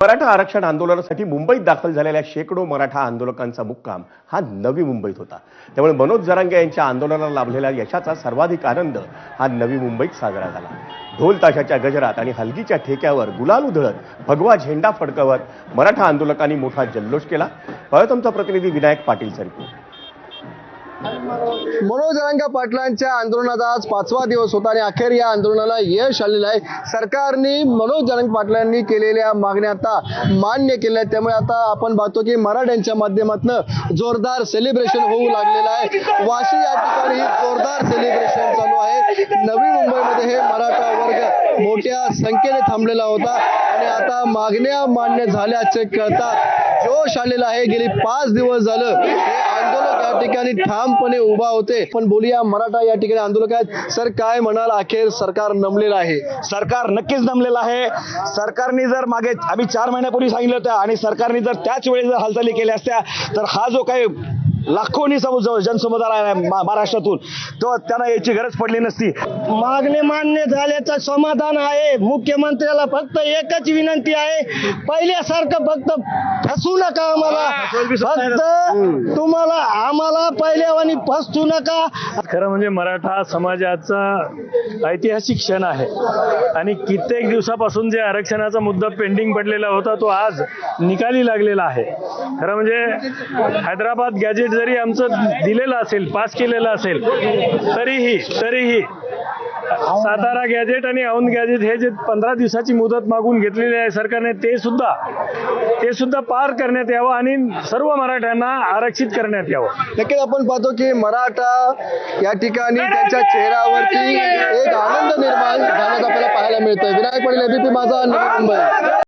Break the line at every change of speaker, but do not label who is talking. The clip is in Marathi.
मराठा आरक्षण आंदोलनासाठी मुंबईत दाखल झालेल्या शेकडो मराठा आंदोलकांचा मुक्काम हा नवी मुंबईत होता। त्यामुळे मनोज जरांगे यांच्या आंदोलनाला लाभलेल्या यशाचा सर्वाधिक आनंद हा नवी मुंबईत साजरा झाला। ढोल ताशाच्या गजरात आणि हलगीच्या ठेक्यावर गुलाल उधळत भगवा झेंडा फडकवत मराठा आंदोलकांनी मोठा जल्लोष केला। आमचा प्रतिनिधी विनायक पाटीलचा रिपोर्ट।
मनोज जरांगे पाटलांच्या आंदोलनाचा आज 5वा दिवस होता आणि अखेर या आंदोलनाला यश आलेलं आहे। सरकारने मनोज जरांगे पाटलांनी केलेल्या मागण्या आता मान्य केल्या, त्यामुळे आता आपण पाहतो की मराठ्यांच्या माध्यमातून जोरदार सेलिब्रेशन होऊ लागलेलं आहे। वाशी या ठिकाणी जोरदार सेलिब्रेशन चालू आहे। नवी मुंबईमध्ये हे मराठा वर्ग मोठ्या संख्येने थांबलेला होता आणि आता मागण्या मान्य झाल्याचे कळतात जोश आलेला आहे। गेली 5 दिवस झालं हे आंदोलक या ठिकाणी ठामपणे उभा होते। पण बोलूया मराठा या ठिकाणी आंदोलक आहेत। सर, काय म्हणाल, अखेर सरकार नमलेलं आहे?
सरकार नक्कीच नमलेलं आहे। सरकारने जर मागे आम्ही 4 महिन्यापूर्वी सांगितलं होतं आणि सरकारने जर त्याच वेळी जर हालचाली केल्या असत्या तर हा जो काही लाखोनी जनसमुदाय आहे महाराष्ट्रातून तो त्यांना याची गरज पडली नसती।
मागणी मान्य झाल्याचं समाधान आहे। मुख्यमंत्र्याला फक्त एकच विनंती आहे, पहिल्यासारखं फक्त फसू नका आम्हाला, फक्त तुम्हाला आम्हाला पहिल्यावानी फसू नका।
खरं म्हणजे मराठा समाजाचा ऐतिहासिक क्षण आहे आणि कित्येक दिवसापासून जे आरक्षणाचा मुद्दा पेंडिंग पडलेला होता तो आज निकाली लागलेला आहे। खरं म्हणजे हैदराबाद गॅजेट जरी आमचं दिलेलं असेल, पास केलेलं असेल, तरीही सातारा गॅजेट आणि औंध गॅजेट हे जे 15 दिवसाची मुदत मागून घेतलेली आहे सरकारने ते सुद्धा पार करण्यात यावं आणि सर्व मराठ्यांना आरक्षित करण्यात यावं।
नक्कीच आपण पाहतो की मराठा या ठिकाणी त्यांच्या चेहऱ्यावरती एक आनंद निर्माण झाल्याचं आपल्याला पाहायला मिळतंय। विनायक पाटील, एबीपी माझा, नवी मुंबई।